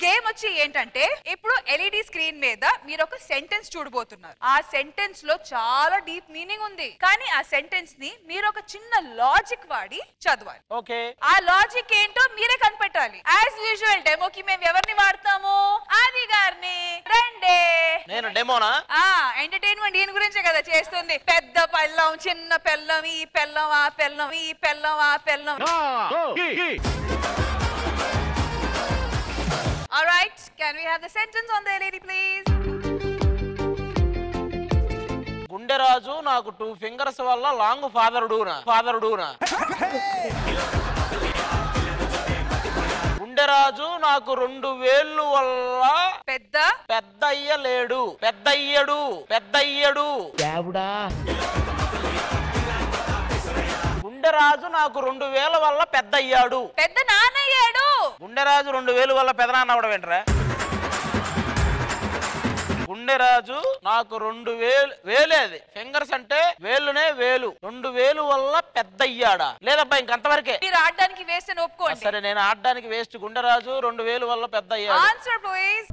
Game వచ్చి ఏంటంటే ఇప్పుడు ఎల్ఈడి స్క్రీన్ మీద మీరు ఒక సెంటెన్స్ చూడబోతున్నారు. ఆ సెంటెన్స్ లో చాలా డీప్ మీనింగ్ ఉంది. కానీ ఆ సెంటెన్స్ ని మీరు ఒక చిన్న లాజిక్ వాడి చదవాలి. ఓకే, ఆ లాజిక్ ఏంటో మీరే కనిపెట్టాలి. యాజ్ యూజువల్ డెమోకి మేము ఎవరిని వాడతాము? ఆది గారిని. రండే. నేను డెమోనా? ఎంటర్టైన్మెంట్ దీని గురించే కదా చేస్తుంది. పెద్ద పెళ్ళం, చిన్న పెళ్ళం, ఈ పెళ్ళం, ఆ పెళ్ళం, ఈ పెళ్ళం, ఆ పెళ్ళం. All right, can we have the sentence on the LED please? Gunderaju నాకు 2 ఫింగర్స్ వల్ల లాంగ్ ఫాదరుడునా. గుండెరాజు నాకు 2 వేళ్ళు వల్ల పెద్దయ్యడు. గుండెరాజు నాకు 2 వేల వల్ల పెద్దయ్యాడు. పెద్ద నాన్నయ్యాడు. గుండెరాజు 2 వేలు వల్ల పెదనాన్న అవడం ఏంట్రా? గుండెరాజు నాకు 2 వేలేది ఫింగర్స్ అంటే వేలునే వేలు. 2 వేలు వల్ల పెద్దయ్యాడా? లేదబ్బా ఇంకంతవరకే. మీరు ఆడడానికి వేస్ట్ అని ఒప్పుకోండి. సరే నేను ఆడడానికి వేస్ట్. గుండెరాజు 2 వేలు వల్ల పెద్దయ్యాడు. Answer please.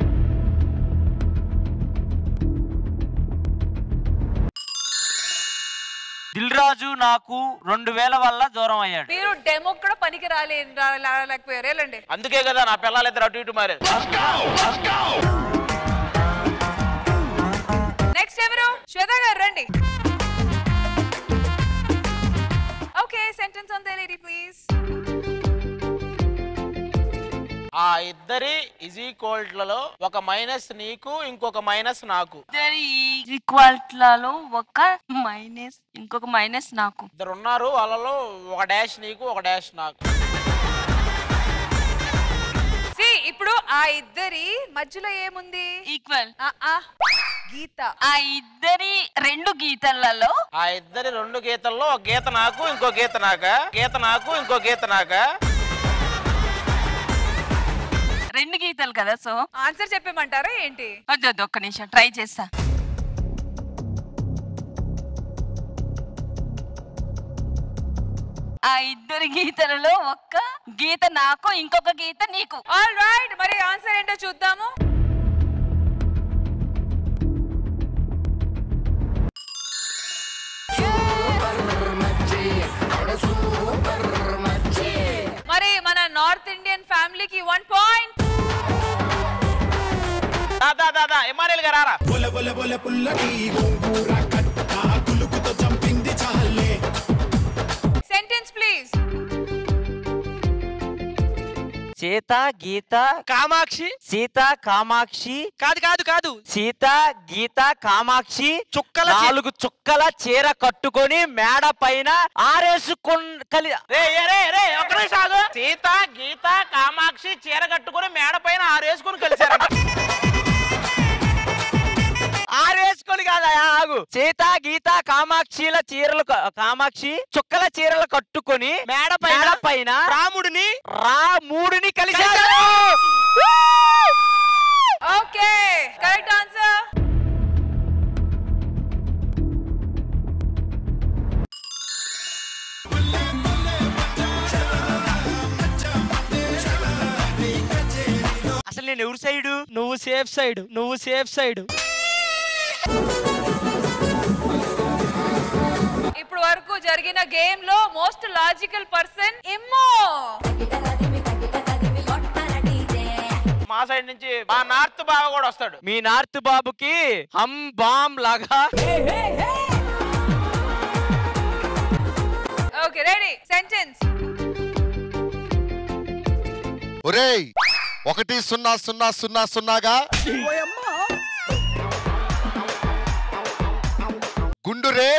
దిల్ రాజు నాకు 2000 వల్ల దూరం అయ్యాడు. మీరు డెమో కూడా పనికి రాలేకపోయారు. వెళ్ళండి. అందుకే కదా నా పిల్లలిద్దరు అటు ఇటు మారారు. నెక్స్ట్ ఎవరు? శ్వేత గారు రండి. Okay, sentence on the LED please. ఆ ఇద్దరి ఈక్వల్ట్లలో ఒక మైనస్ నీకు, ఇంకొక మైనస్ నాకు. ఈక్వల్ట్లలో ఒక మైనస్, ఇంకొక మైనస్ నాకు. ఇద్దరు ఉన్నారు, వాళ్ళలో ఒక డాష్ నీకు, ఒక డాష్ నాకు. ఇప్పుడు ఆ ఇద్దరి మధ్యలో ఏముంది? ఈక్వల్. గీత. ఆ ఇద్దరి 2 గీతలలో, ఆ ఇద్దరి 2 గీతల్లో ఒక గీత నాకు, ఇంకో గీత నాకా. 2 గీతలు కదా. సో ఆన్సర్ చెప్పేమంటారా ఏంటి? వద్దు, ఒక్క నిమిషం ట్రై చేస్తా. ఆ ఇద్దరి గీతలలో ఒక్క గీత నాకు, ఇంకొక గీత నీకు. ఆల్ రైట్, మరి ఆన్సర్ ఏంటో చూద్దాము. మరి మన నార్త్ ఇండియన్ ఫ్యామిలీకి 1 పాయింట్. దాదా ఎమ్మారెల్ గారా. Sentence please. సీత గీత కామాక్షి. సీత కామాక్షి. కాదు సీత గీత కామాక్షి 4 చుక్కల చీర కట్టుకొని మేడ పైన సీత గీత కామాక్షి చీర కట్టుకొని మేడ పైన 6 వేసుకుని కలిసారు. 6 వేసుకొని కాదా? ఆగు. సీత గీత కామాక్షిల చీరలు, కామాక్షి చుక్కల చీరలు కట్టుకొని మేడ పైన రాముడిని కలిశారు. Okay, correct answer. అసలు నేను ఎవరి సైడు? నువ్వు సేఫ్ సైడ్. ఇప్పుడు వరకు జరిగిన గేమ్ లో మోస్ట్ లాజికల్ పర్సన్ ఎమ్మో. మా సైడ్ నుంచి మా నార్త్ బావ కూడా వస్తాడు. మీ నార్త్ బాబుకి హమ్ బామ్ లాగా. Okay, ready. సెంటెన్స్. ఒరేయ్ 100000గా గుండు రే.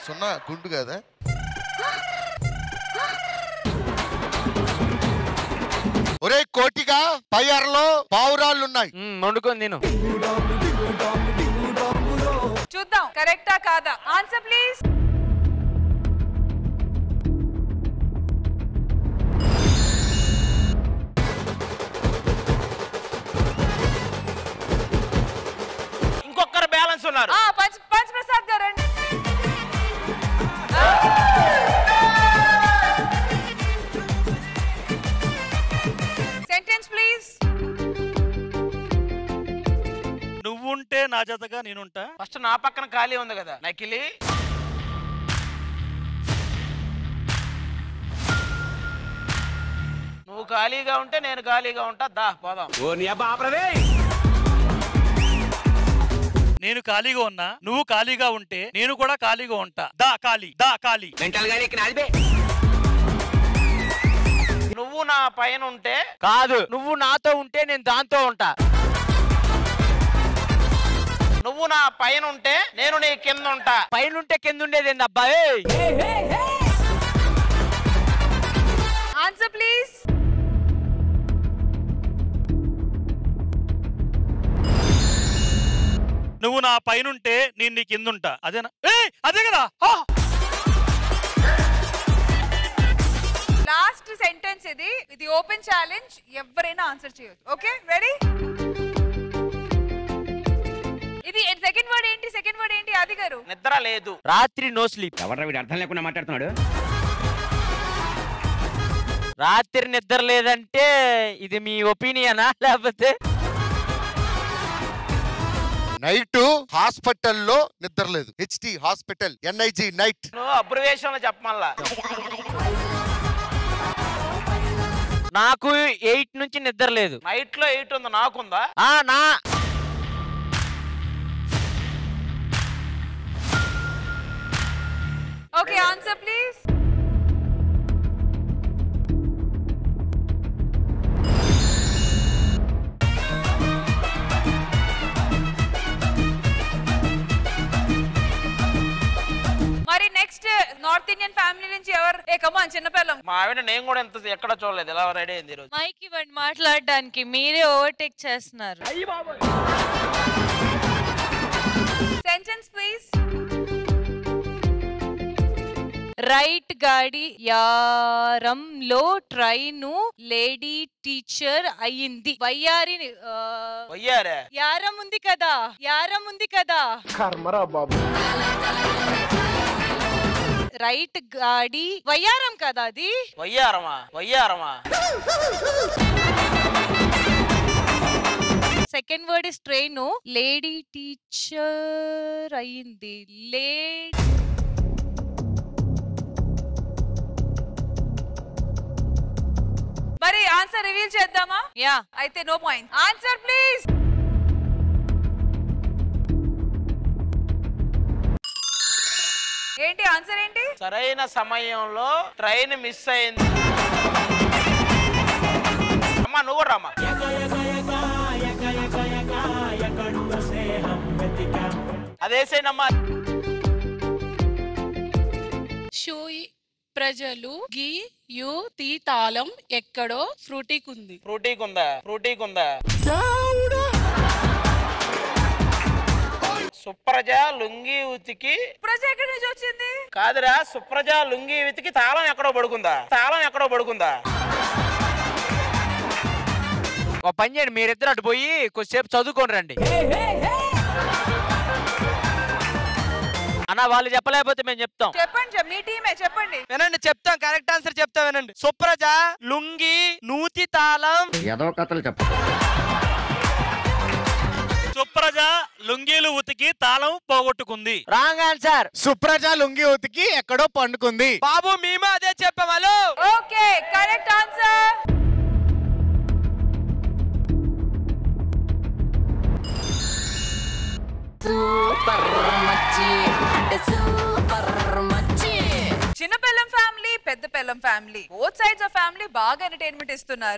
సున్నా గుండు కదా. ఒరే కోటిగా పై అరలో పావురాళ్ళున్నాయి. వండుకొని తిను. చూద్దాం కరెక్టా కాదా. Answer please. ఇంకొకరు బ్యాలెన్స్ ఉన్నారు. పంచ్ ప్రసాద్ గారు అండి. నా జతగా నేనుంటా. ఫస్ట్ నా పక్కన ఖాళీ ఉంది కదా నకిలీ. నువ్వు ఖాళీగా ఉంటే నేను ఖాళీగా ఉంటా. దా పోదాం. నేను ఖాళీగా ఉన్నా, నువ్వు ఖాళీగా ఉంటే నేను కూడా ఖాళీగా ఉంటా. దా ఖాళీ, దా ఖాళీ. నువ్వు నా పైన ఉంటే కాదు, నువ్వు నాతో ఉంటే నేను దాంతో ఉంటా. నువ్వు నా పైన ఉంటే నేను నీ కింద ఉంటా. పైన ఉంటే కింద ఉండేది ఏంది అబ్బాయి? Answer please. నువ్వు నా పైనుంటే నేను నీ కిందుంటా. అదేనా? అదే కదా. లాస్ట్ సెంటెన్స్ ఇది. ఇది ఓపెన్ ఛాలెంజ్, ఎవరైనా ఆన్సర్ చేయొచ్చు. Okay, ready? ఇది సెకండ్ వర్డ్ ఏంటి? సెకండ్ వర్డ్ ఏంటి ఆది గారు? నిద్ర లేదు. రాత్రి నో స్లీప్. ఎవరు వీడు అర్థం లేకుండా మాట్లాడుతున్నాడు? రాత్రి నిద్ర లేదంటే ఇది మీ ఒపీనియనా లేకపోతే? నైట్ హాస్పిటల్లో నిద్ర లేదు. HT hospital, NIG night. నువ్వు అబ్రివేషన్ చెప్పమల్లా. నాకు 8 నుంచి నిద్ర లేదు. నైట్ లో 8 ఉంది, నాకుందా? నా ఓకే, ఆన్సర్ ప్లీజ్. మరి నెక్స్ట్ నార్త్ ఇండియన్ ఫ్యామిలీ నుంచి ఎవరు? కమాన్ చిన్నపిల్లం. మా ఆవిడ నేను కూడా ఎంత ఎక్కడ చూడలేదు, ఎలా రెడీ అయింది ఈరోజు. మైక్ ఇవ్వండి మాట్లాడడానికి, మీరే ఓవర్టేక్ చేస్తున్నారు. Sentence please. రైట్ గాడి యారంలో ట్రైను లేడీ టీచర్ అయ్యింది. వయ్యారి వయ్యారా? యారం ఉంది కదా, యారం ఉంది కదా. రైట్ గాడి వయ్యారం కదా అది. వయ్యారమా? వయ్యారమా? Second word is train. Lady teacher అయ్యింది. మరి ఆన్సర్ రివీల్ చేద్దామా? యా, అయితే నో పాయింట్. Answer please. ఏంటి ఆన్సర్ ఏంటి? సరైన సమయంలో ట్రైన్ మిస్ అయింది. అమ్మా నువ్వు రామా. అదేసేనమ్మా. షూయి ప్రజలు గి యు తి తాళం ఎక్కడో ఫ్రూటీకుంది. ఫ్రూటీకుందా? ఫ్రూటీకుందా? సుప్రజ లుంగి ఉతికి. ప్రజ ఎక్కడి నుంచి వచ్చింది? కాదురా, సుప్రజ లుంగి ఉతికి తాళం ఎక్కడో పడుకుందా. తాళం ఎక్కడో పడుకుందా. ఒక పని చేయండి, మీరిద్దరు అటు పోయి కొద్దిసేపు చదువుకొని రండి. అన్న వాళ్ళు చెప్పలేకపోతే మేము చెప్తాం. చెప్పండి, మీ టీమే చెప్పండి. వినండి, చెప్తాం. కరెక్ట్ ఆన్సర్ చెప్తాం, వినండి. సుప్రజ లుంగి నూతి తాళం. ఏదో కథలు చెప్ప. సుప్రజ లుంగీలు ఉతికి తాళం పోగొట్టుకుంది. Wrong answer. సుప్రజ లుంగి ఉతికి ఎక్కడో పండుకుంది. బాబు మేము అదే చెప్పాం. హలో. Okay, correct answer. చిన్న పెళ్ళం ఫ్యామిలీ, పెద్ద పెళ్ళం family, both sides of family బాగా ఎంటర్టైన్మెంట్ ఇస్తున్నారు.